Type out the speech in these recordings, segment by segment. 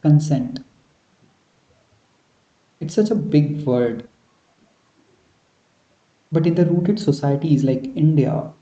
Consent. It's such a big word, but in the rooted societies like India,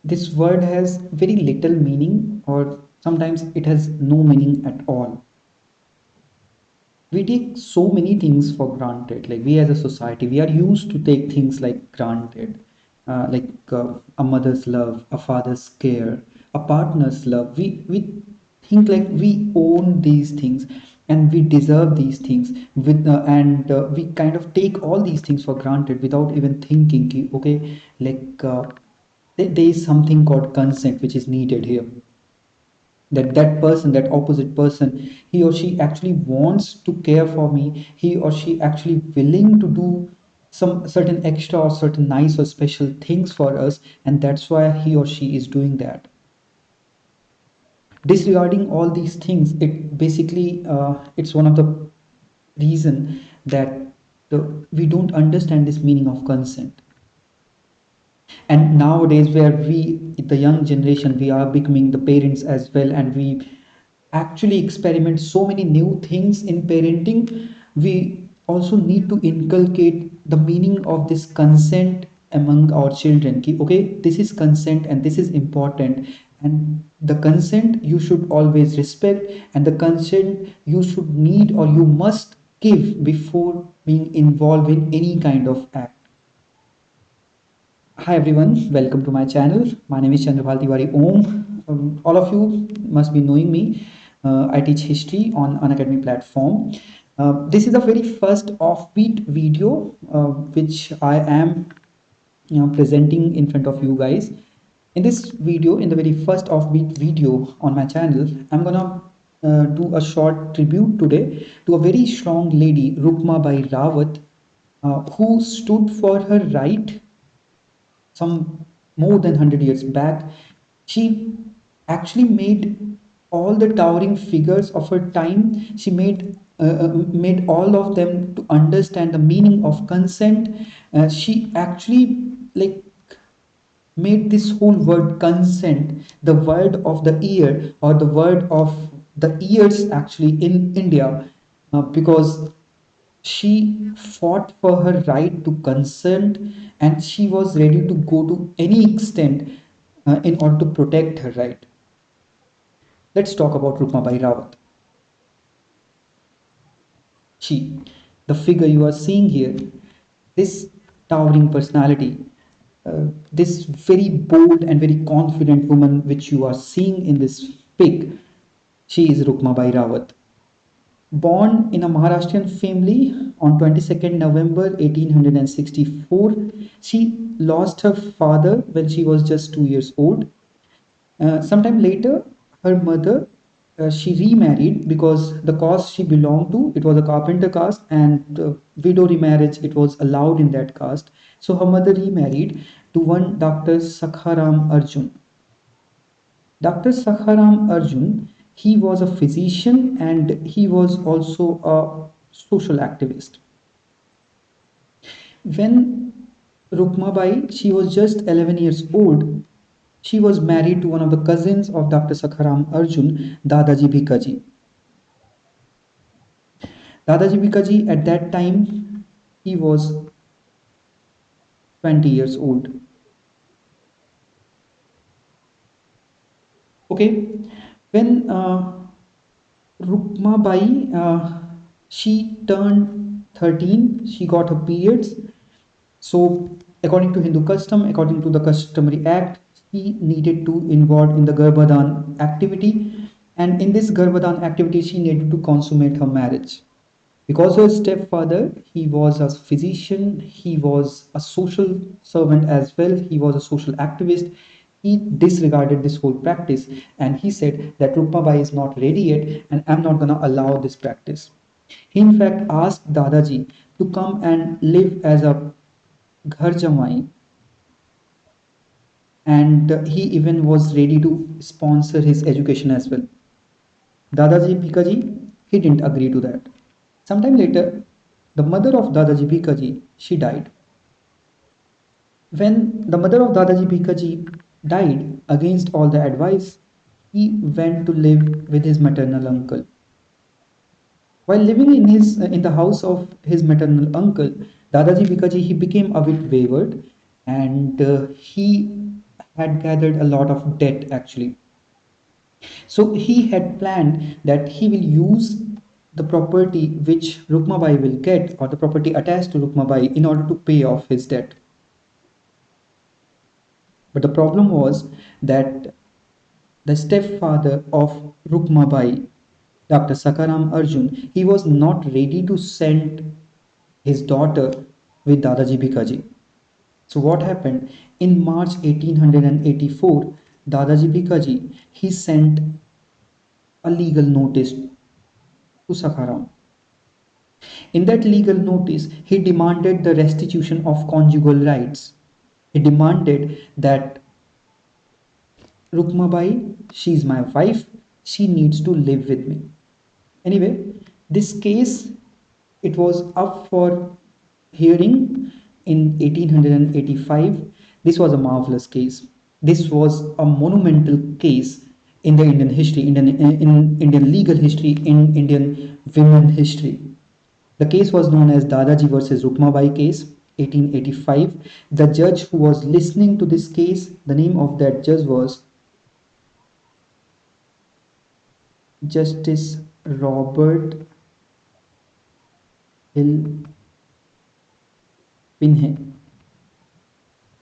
this word has very little meaning, or sometimes it has no meaning at all. We take so many things for granted. Like we as a society, we are used to take things like granted, a mother's love, a father's care, a partner's love. We think like we own these things and we deserve these things and we kind of take all these things for granted without even thinking okay, there is something called consent which is needed here, that person, that opposite person, he or she actually wants to care for me, he or she actually willing to do some certain extra or certain nice or special things for us, and that's why he or she is doing that. Disregarding all these things, it basically it's one of the reason that we don't understand this meaning of consent. And nowadays where we, the young generation, we are becoming the parents as well, and we actually experiment so many new things in parenting, we also need to inculcate the meaning of this consent among our children. Okay, this is consent and this is important, and the consent you should always respect, and the consent you should need or you must give before being involved in any kind of act. Hi everyone, welcome to my channel. My name is Chandrabhal Tiwari Om. All of you must be knowing me. I teach history on Unacademy platform. This is the very first offbeat video which I am presenting in front of you guys. In this video, in the very first offbeat video on my channel, I'm gonna do a short tribute today to a very strong lady, Rukma Bai Rawat, who stood for her right some more than 100 years back. She actually made all the towering figures of her time. She made all of them to understand the meaning of consent. She actually like made this whole word consent the word of the year, or the word of the years actually in India, because she fought for her right to consent, and she was ready to go to any extent in order to protect her right. Let's talk about Rukmabai Rawat. She, the figure you are seeing here, this towering personality, this very bold and very confident woman which you are seeing in this pic, she is Rukmabai Rawat. Born in a Maharashtrian family on 22nd November 1864, she lost her father when she was just 2 years old. Sometime later, her mother, she remarried because the caste she belonged to, it was a carpenter caste, and widow remarriage, it was allowed in that caste. So her mother remarried to one Dr. Sakharam Arjun. Dr. Sakharam Arjun, he was a physician and he was also a social activist. When Rukmabai, she was just 11 years old, she was married to one of the cousins of Dr. Sakharam Arjun, Dadaji Bhikaji. Dadaji Bhikaji at that time, he was 20 years old. Okay, when Rukmabai, she turned 13, she got her periods. So according to Hindu custom, according to the customary act, she needed to involve in the Garbhadan activity. And in this Garbhadan activity, she needed to consummate her marriage. Because her stepfather, he was a physician, he was a social servant as well, he was a social activist. He disregarded this whole practice and he said that Rukmabai is not ready yet and I'm not going to allow this practice. He in fact asked Dadaji to come and live as a Ghar Jamai, and he even was ready to sponsor his education as well. Dadaji Bhikaji, he didn't agree to that. Sometime later, the mother of Dadaji Bhikaji, she died. When the mother of Dadaji Bhikaji died, against all the advice, he went to live with his maternal uncle. While living in the house of his maternal uncle, Dadaji Bikaji, he became a bit wayward, and he had gathered a lot of debt actually. So he had planned that he will use the property which Rukmabai will get, or the property attached to Rukmabai, in order to pay off his debt. But the problem was that the stepfather of Rukmabai, Dr. Sakaram Arjun, he was not ready to send his daughter with Dadaji Bikaji. So what happened? In March 1884, Dadaji Bikaji, he sent a legal notice to Sakaram. In that legal notice, he demanded the restitution of conjugal rights. He demanded that Rukmabai, she is my wife, she needs to live with me. Anyway, this case, it was up for hearing in 1885. This was a marvelous case. This was a monumental case in the Indian history, in Indian legal history, in Indian women history. The case was known as Dadaji versus Rukmabai case, 1885. The judge who was listening to this case, the name of that judge was Justice Robert Hill Pinhe.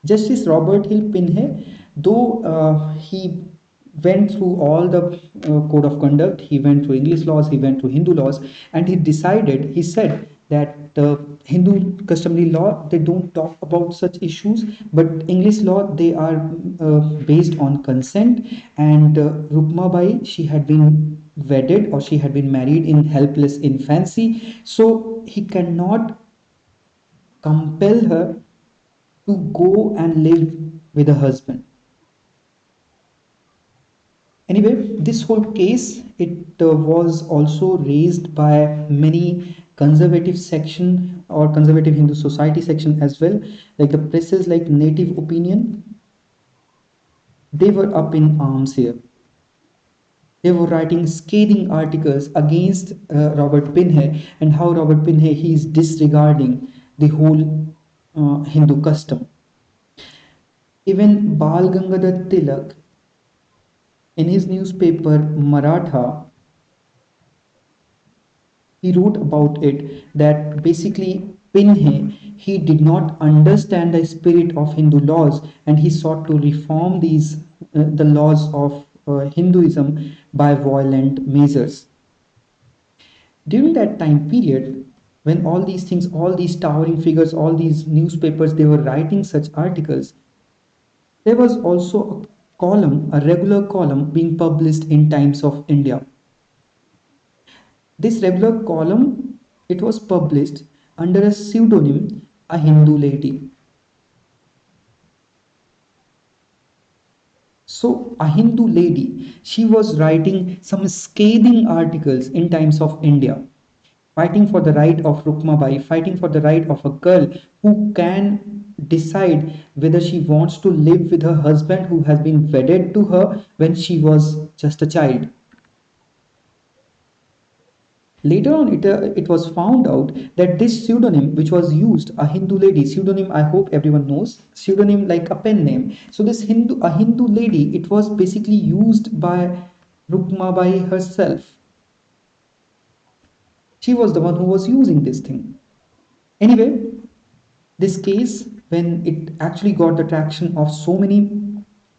Justice Robert Hill Pinhe, though he went through all the code of conduct, he went through English laws, he went through Hindu laws, and he said that Hindu customary law, they don't talk about such issues, but English law, they are based on consent, and Rukmabai, she had been wedded, or she had been married in helpless infancy, so he cannot compel her to go and live with a husband. Anyway, this whole case, it was also raised by many conservative section or conservative Hindu society section as well, like the presses like Native Opinion. They were up in arms here. They were writing scathing articles against Robert Pinhe, and how Robert Pinhe, he is disregarding the whole Hindu custom. Even Bal Gangadhar Tilak, in his newspaper Maratha, he wrote about it that basically Pinhe, he did not understand the spirit of Hindu laws, and he sought to reform the laws of Hinduism by violent measures. During that time period, when all these things, all these towering figures, all these newspapers, they were writing such articles, there was also a regular column being published in Times of India. This regular column, it was published under a pseudonym, A Hindu Lady. So A Hindu Lady, she was writing some scathing articles in Times of India, fighting for the right of Rukmabai, fighting for the right of a girl who can decide whether she wants to live with her husband who has been wedded to her when she was just a child. Later on, it was found out that this pseudonym which was used, A Hindu Lady, pseudonym, I hope everyone knows, pseudonym like a pen name. So this A Hindu Lady, it was basically used by Rukmabai herself. She was the one who was using this thing. Anyway, this case, when it actually got the traction of so many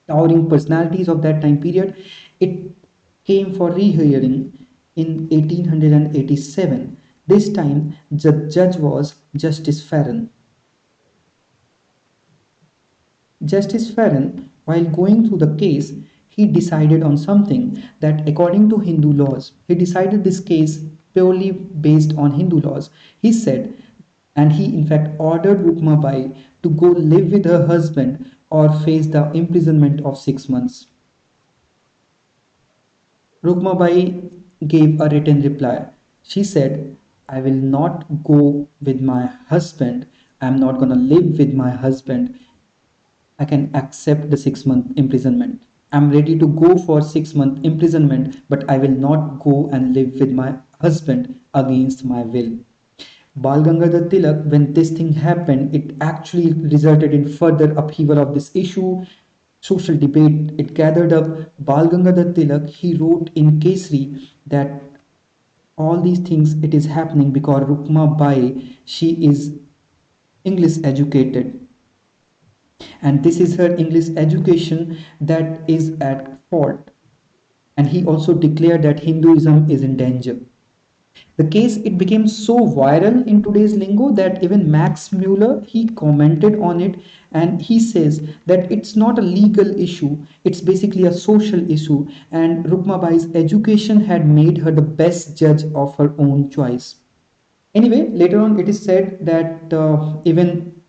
towering personalities of that time period, it came for rehearing in 1887. This time, the judge was Justice Farren. Justice Farren, while going through the case, he decided on something, that according to Hindu laws, he decided this case purely based on Hindu laws. He said, and he in fact ordered Rukmabai to go live with her husband or face the imprisonment of 6 months. Rukmabai gave a written reply. She said, I will not go with my husband. I am not going to live with my husband. I can accept the 6-month imprisonment. I'm ready to go for 6-month imprisonment, but I will not go and live with my husband against my will. Bal Gangadhar Tilak, when this thing happened, it actually resulted in further upheaval of this issue, social debate. It gathered up. Bal Gangadhar Tilak, he wrote in Kesari that all these things it is happening because Rukma Bai, she is English educated, and this is her English education that is at fault. And he also declared that Hinduism is in danger. The case, it became so viral in today's lingo that even Max Muller, he commented on it, and he says that it's not a legal issue, it's basically a social issue, and Rukmabai's education had made her the best judge of her own choice. Anyway, later on it is said that even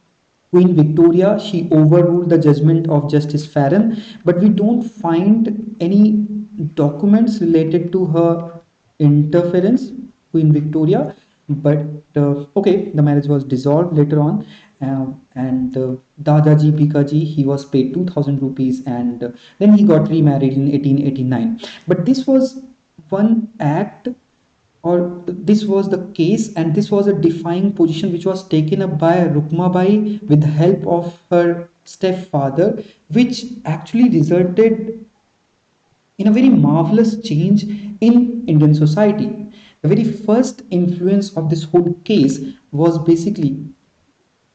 Queen Victoria, she overruled the judgment of Justice Farron, but we don't find any documents related to her interference, Queen Victoria. But okay, the marriage was dissolved later on, and Dadaji Bikaji, he was paid 2,000 rupees, and then he got remarried in 1889. But this was one act, or this was the case, and this was a defying position which was taken up by Rukmabai with the help of her stepfather, which actually resulted in a very marvelous change in Indian society. The very first influence of this whole case was basically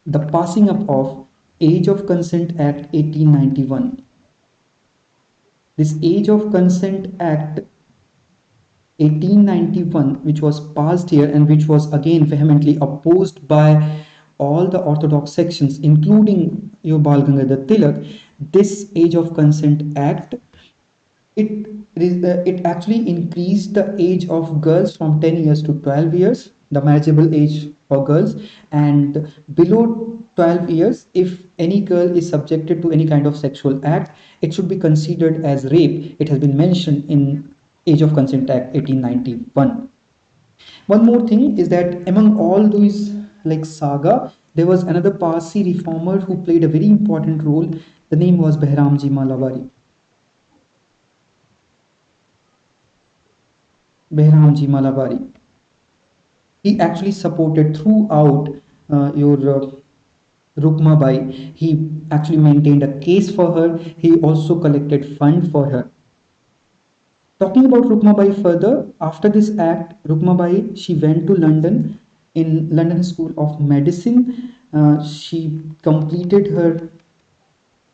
the passing up of Age of Consent Act 1891. This Age of Consent Act 1891, which was passed here and which was again vehemently opposed by all the orthodox sections, including Bal Gangadhar Tilak. This Age of Consent Act, it actually increased the age of girls from 10 years to 12 years, the marriageable age for girls, and below 12 years, if any girl is subjected to any kind of sexual act, it should be considered as rape. It has been mentioned in Age of Consent Act 1891. One more thing is that among all these like saga, there was another Parsi reformer who played a very important role. The name was Behramji Malawari. Behramji Malawari. He actually supported throughout your Rukmabai. He actually maintained a case for her. He also collected fund for her. Talking about Rukmabai further, after this act, Rukmabai, she went to London in London School of Medicine. She completed her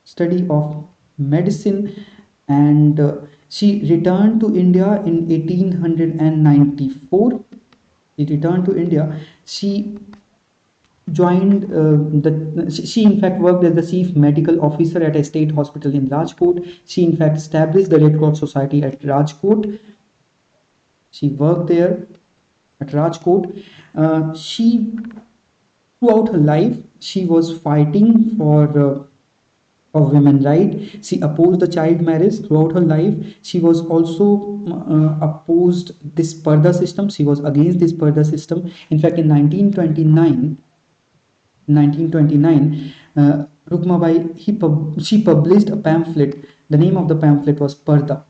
study of medicine, and she returned to India in 1894. She returned to India. She joined she in fact worked as the chief medical officer at a state hospital in Rajkot. She in fact established the Red Cross Society at Rajkot. She worked there at Rajkot. She throughout her life she was fighting for women right. She opposed the child marriage throughout her life. She was also opposed this Parda system. She was against this Parda system. In fact, in 1929, Rukmabai, she published a pamphlet. The name of the pamphlet was Parda.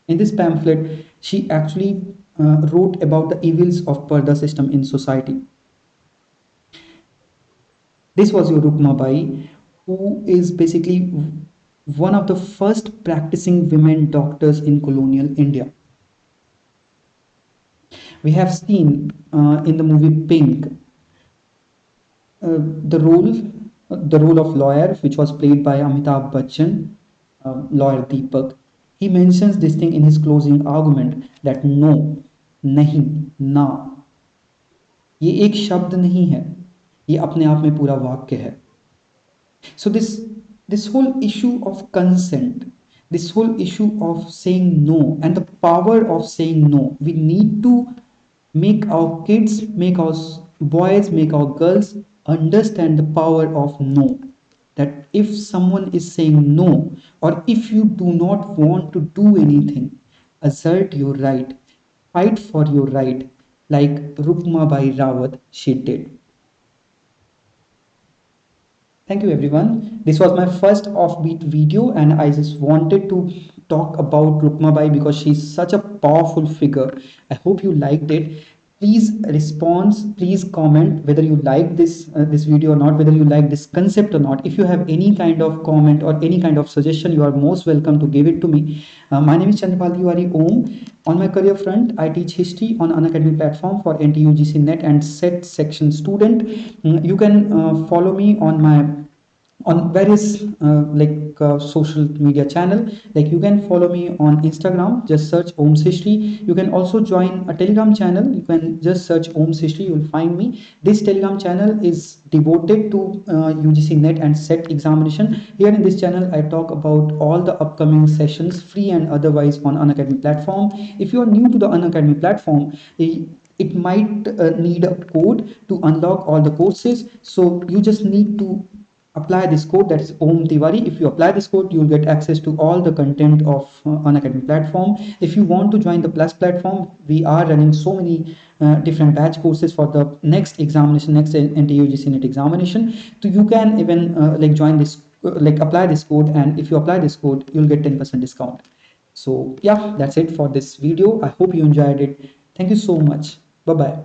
In this pamphlet, she actually wrote about the evils of Parda system in society. This was your Rukmabai, who is basically one of the first practicing women doctors in colonial India. We have seen in the movie Pink the role of lawyer, which was played by Amitabh Bachchan, lawyer Deepak. He mentions this thing in his closing argument that no, nahi, na, ये एक शब्द नहीं है, ये अपने आप में पूरा वाक्य है. So this whole issue of consent, this whole issue of saying no and the power of saying no, we need to make our kids, make our boys, make our girls understand the power of no. That if someone is saying no, or if you do not want to do anything, assert your right, fight for your right, like Rukmabai Rawat she did. Thank you everyone. This was my first offbeat video, and I just wanted to talk about Rukmabai because she's such a powerful figure. I hope you liked it. Please respond, please comment whether you like this video or not, whether you like this concept or not. If you have any kind of comment or any kind of suggestion, you are most welcome to give it to me. My name is Chandrapal Tiwari Om. On my career front, I teach history on Unacademy platform for NTUGC NET and SET section student. You can follow me on various social media channel. Like, you can follow me on Instagram, just search Om's History. You can also join a Telegram channel. You can just search Om's History, you will find me. This Telegram channel is devoted to UGC NET and SET examination. Here in this channel, I talk about all the upcoming sessions, free and otherwise, on Unacademy platform. If you are new to the Unacademy platform, it might need a code to unlock all the courses. So you just need to apply this code, that is Om Tiwari. If you apply this code, you will get access to all the content of Unacademy platform. If you want to join the Plus platform, we are running so many different batch courses for the next examination, next NTUGC NET examination. So you can even join this, apply this code, and if you apply this code, you'll get 10% discount. So yeah, that's it for this video. I hope you enjoyed it. Thank you so much. Bye bye.